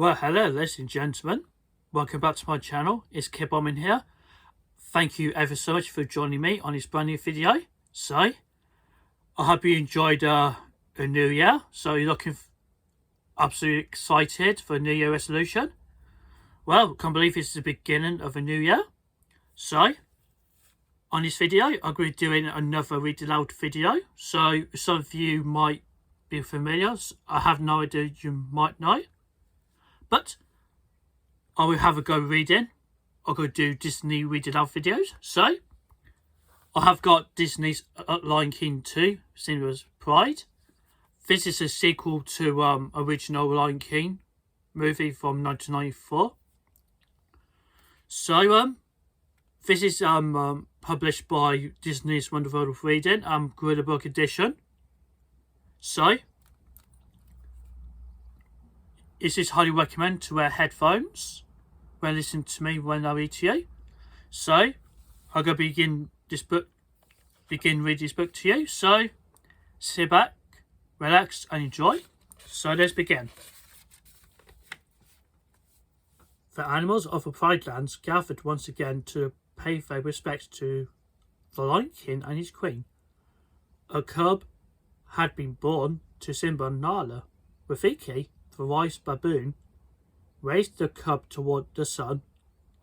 Well, hello, ladies and gentlemen. Welcome back to my channel. It's Kid Bombing here. Thank you ever so much for joining me on this brand new video. So, I hope you enjoyed a new year. So, you're looking absolutely excited for a New Year resolution. Well, I can't believe it's the beginning of a new year. So, on this video, I'm going to be doing another read aloud video. So, some of you might be familiar. I have no idea, you might know. But I will have a go reading. I'll go do Disney read aloud videos. So I have got Disney's Lion King 2, Simba's Pride. This is a sequel to original Lion King movie from 1994. So this is published by Disney's Wonderful World of Reading, Gorilla Book Edition. So this is highly recommend to wear headphones when listening to me when I read to you. So I'm going to begin read this book to you. So sit back, relax and enjoy. So let's begin. The animals of the Pride Lands gathered once again to pay their respects to the Lion King and his queen. A cub had been born to Simba and Nala. Rafiki, the wise baboon, raised the cub toward the sun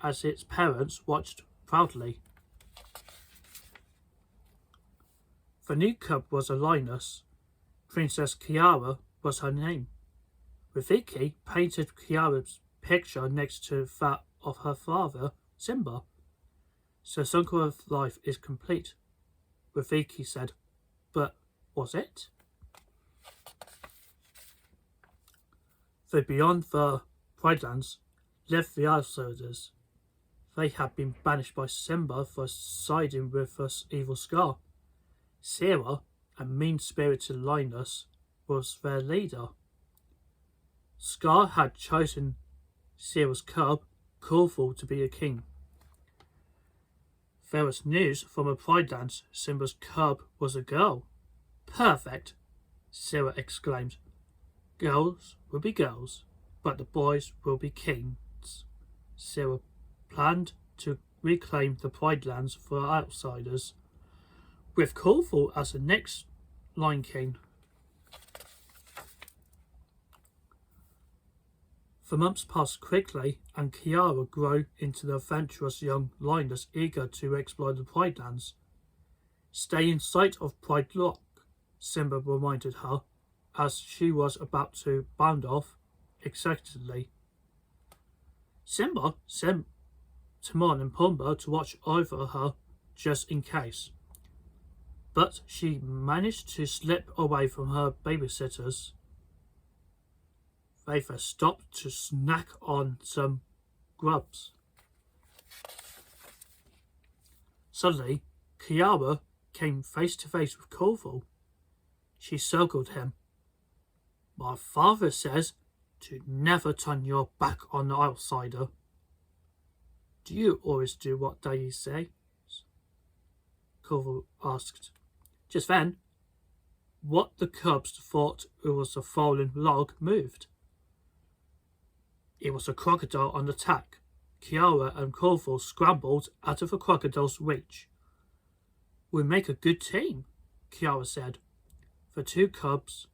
as its parents watched proudly. The new cub was a lioness. Princess Kiara was her name. Rafiki painted Kiara's picture next to that of her father, Simba. "So circle of life is complete," Rafiki said. But was it? For beyond the Pride Lands lived the outsiders. They had been banished by Simba for siding with the evil Scar. Zira, a mean-spirited lioness, was their leader. Scar had chosen Zira's cub, Kovu, to be a king. There was news from the Pride Lands. Simba's cub was a girl. "Perfect," Zira exclaimed. "Girls will be girls, but the boys will be kings." Zira planned to reclaim the Pride Lands for outsiders, with Kovu as the next Lion King. The months passed quickly, and Kiara grew into the adventurous young lioness eager to explore the Pride Lands. "Stay in sight of Pride Rock," Simba reminded her, as she was about to bound off excitedly. Simba sent Timon and Pumbaa to watch over her just in case, but she managed to slip away from her babysitters. They first stopped to snack on some grubs. Suddenly, Kiara came face to face with Kovu. She circled him. "My father says to never turn your back on the outsider." "Do you always do what they say?" Kovu asked. Just then, what the cubs thought it was a fallen log moved. It was a crocodile on attack. Kiara and Kovu scrambled out of the crocodile's reach. "We make a good team," Kiara said. The two cubs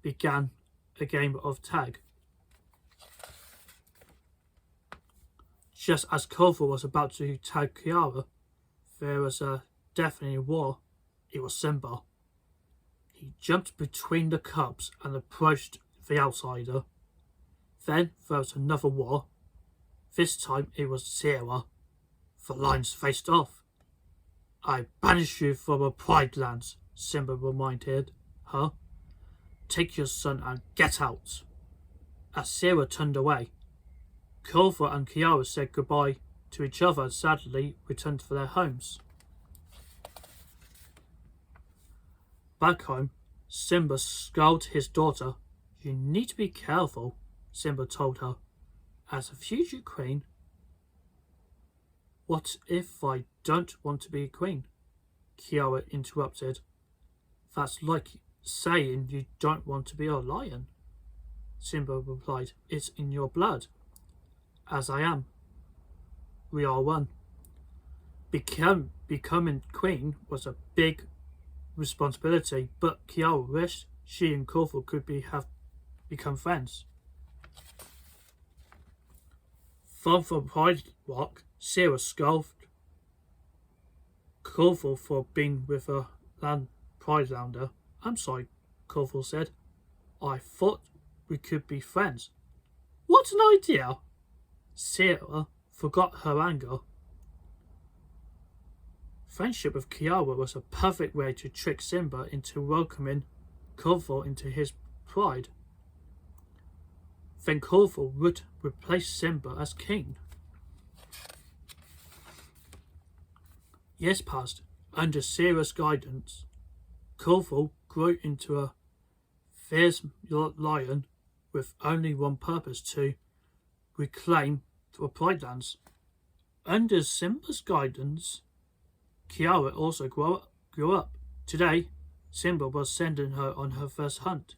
began a game of tag. Just as Kovu was about to tag Kiara, there was a deafening roar. It was Simba. He jumped between the cubs and approached the outsider. Then there was another roar. This time it was Zira. The lions faced off. "I banish you from the Pride Lands," Simba reminded her. "Take your son and get out." As Zira turned away, Kovu and Kiara said goodbye to each other and sadly returned to their homes. Back home, Simba scolded his daughter. "You need to be careful," Simba told her. "As a future queen." "What if I don't want to be a queen?" Kiara interrupted. "That's like saying you don't want to be a lion." Simba replied. It's in your blood. As I am. We are one. Becoming queen was a big responsibility, but Kiara wished she and Kovu could have become friends. From Pride Rock, Zira scoffed Kovu for being with a Pride Lander. I'm sorry, Kovu said. I thought we could be friends. What an idea! Zira forgot her anger. Friendship with Kiara was a perfect way to trick Simba into welcoming Kovu into his pride. Then Kovu would replace Simba as king. Years passed. Under Zira's guidance, Kovu grew into a fierce lion with only one purpose: to reclaim the Pride Lands. Under Simba's guidance, Kiara also grew up. Today, Simba was sending her on her first hunt.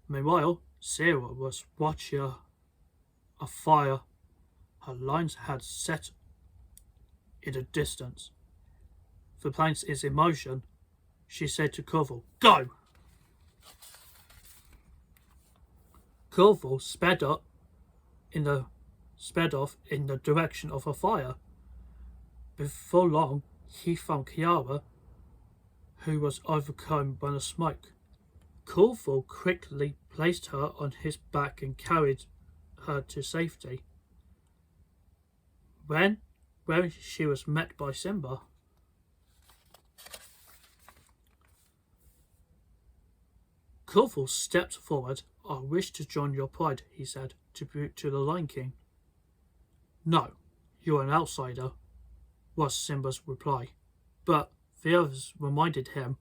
Meanwhile, Zira was watching a fire her lions had set in the distance. The plains is in motion, she said to Kovu. Go! Kovu sped off in the direction of a fire. Before long, he found Kiara, who was overcome by the smoke. Kovu quickly placed her on his back and carried her to safety. Where she was met by Simba. Kovu stepped forward. I wish to join your pride, he said to the Lion King. No, you're an outsider, was Simba's reply. But the others reminded him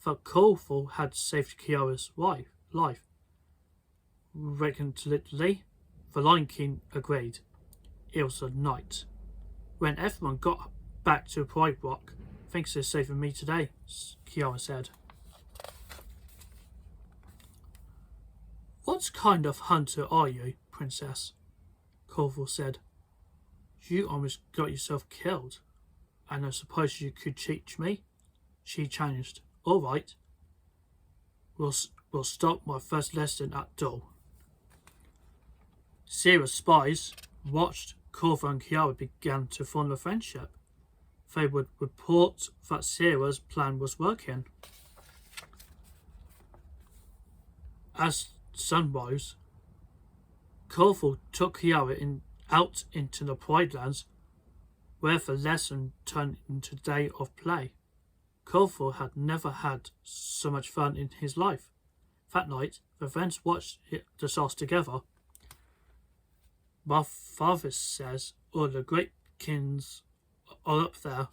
that Kovu had saved Kiara's life. Reluctantly, the Lion King agreed. It was a night. When everyone got back to Pride Rock, thanks for saving me today, Kiara said. What kind of hunter are you, Princess? Kovu said. You almost got yourself killed, and I suppose you could teach me? She challenged. All right. We'll start my first lesson at dawn. Zira's spies watched Kovu and Kiara began to form a friendship. They would report that Zira's plan was working. As sun rose, Kovu took Kiara out into the Pride Lands, where the lesson turned into a day of play. Kovu had never had so much fun in his life. That night, the friends watched the stars together. My father says all the great kings are up there,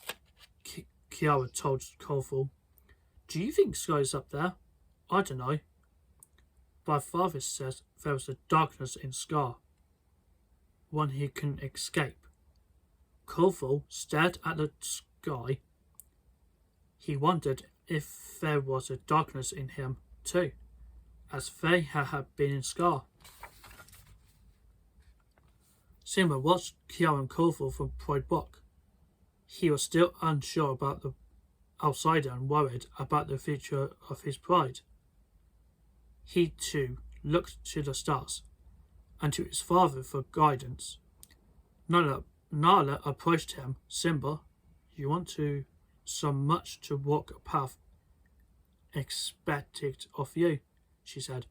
Kiara told Kovu. Do you think Sky is up there? I don't know. My father says there is a darkness in Scar, one he can escape. Kovu stared at the sky. He wondered if there was a darkness in him too, as they had been in Scar. Simba watched Kiara and Kovu from Pride Rock. He was still unsure about the outsider and worried about the future of his pride. He too looked to the stars and to his father for guidance. Nala approached him. Simba, you want so much to walk a path expected of you, she said.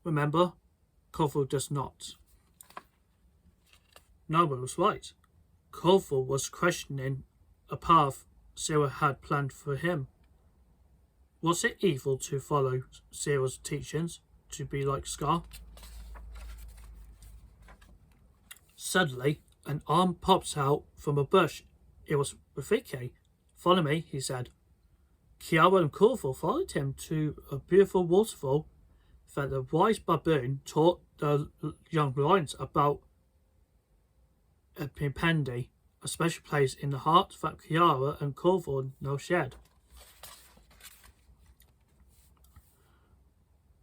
Remember, Kovu does not. Nala was right. Kovu was questioning a path Zira had planned for him. Was it evil to follow Zira's teachings, to be like Scar? Suddenly, an arm pops out from a bush. It was Rafiki. Follow me, he said. Kiara and Kovu followed him to a beautiful waterfall that the wise baboon taught the young lions about Pipendi, a special place in the heart that Kiara and Kovu now shared.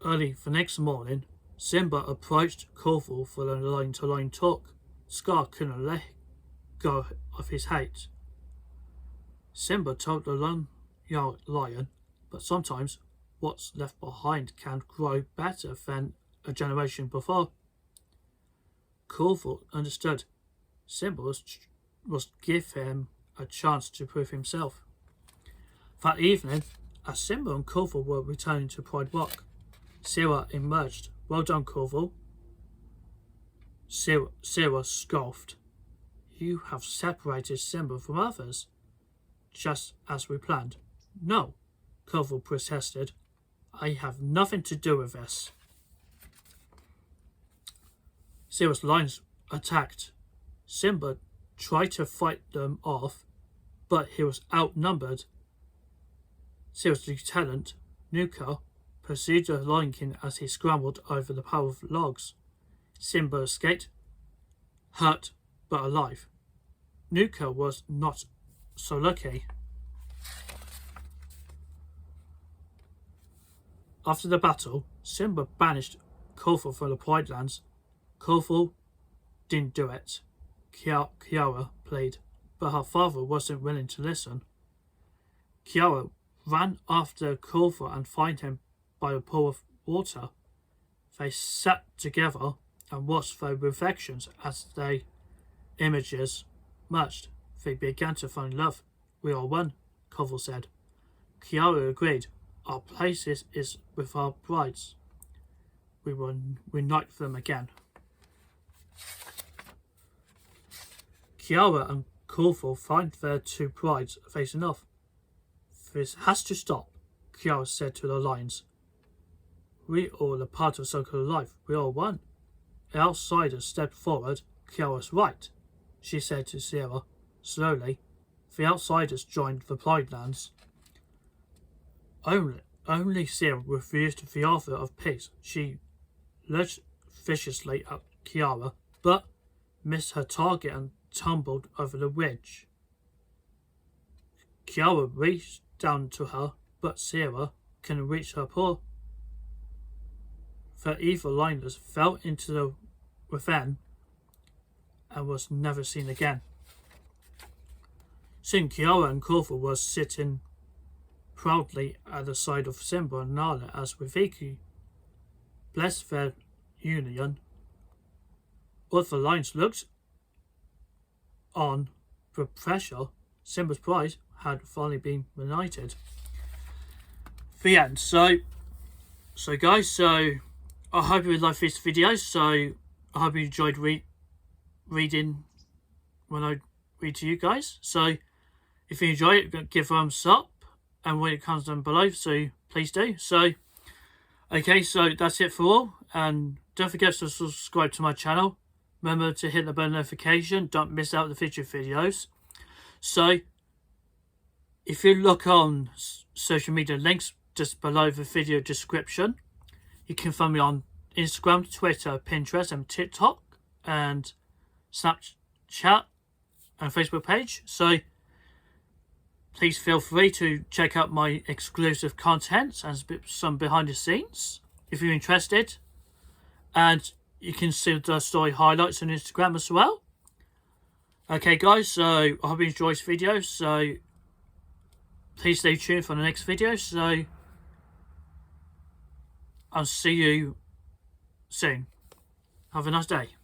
Early the next morning, Simba approached Kovu for a line-to-line talk. Scar couldn't let go of his hate. Simba told the young lion, but sometimes what's left behind can grow better than a generation before. Kovu understood. Simba was give him a chance to prove himself. That evening, as Simba and Kovu were returning to Pride Rock, Zira emerged. Well done, Kovu. Zira scoffed. You have separated Simba from others, just as we planned. No, Kovu protested. I have nothing to do with this. Zira's lions attacked. Simba tried to fight them off, but he was outnumbered. Zira's lieutenant, Nuka, pursued the Lion King as he scrambled over the pile of logs. Simba escaped, hurt but alive. Nuka was not so lucky. After the battle, Simba banished Kovu from the Pride Lands. Kovu didn't do it. Kiara pleaded, but her father wasn't willing to listen. Kiara ran after Kovu and found him by a pool of water. They sat together and watched their reflections as their images merged. They began to find love. We are one, Kovu said. Kiara agreed. Our place is with our brides. We will unite them again. Kiara and Kovu find their two brides facing off. This has to stop, Kiara said to the lions. We all are part of circle of life. We are one. The outsiders stepped forward. Kiara's right, she said to Zira. Slowly, the outsiders joined the Pride Lands. Only Zira refused the offer of peace. She lunged viciously at Kiara, but missed her target and tumbled over the ridge. Kiara reached down to her, but Zira couldn't reach her paw. The evil lioness fell into the ravine and was never seen again. Soon Kiara and Kovu were sitting proudly at the side of Simba and Nala as Rafiki blessed their union. All the lions looked on with pressure. Simba's bride had finally been reunited. The end. So guys, I hope you liked this video. So I hope you enjoyed reading when I read to you guys. So if you enjoy it, give a thumbs up, and when it comes down below, so please do. So okay, so that's it for all, and don't forget to subscribe to my channel. Remember to hit the bell notification. Don't miss out the future videos. So if you look on social media links just below the video description, you can find me on Instagram, Twitter, Pinterest, and TikTok, and Snapchat and Facebook page. So please feel free to check out my exclusive content and some behind the scenes if you're interested. And you can see the story highlights on Instagram as well. Okay guys, so I hope you enjoyed this video. So please stay tuned for the next video. So I'll see you soon. Have a nice day.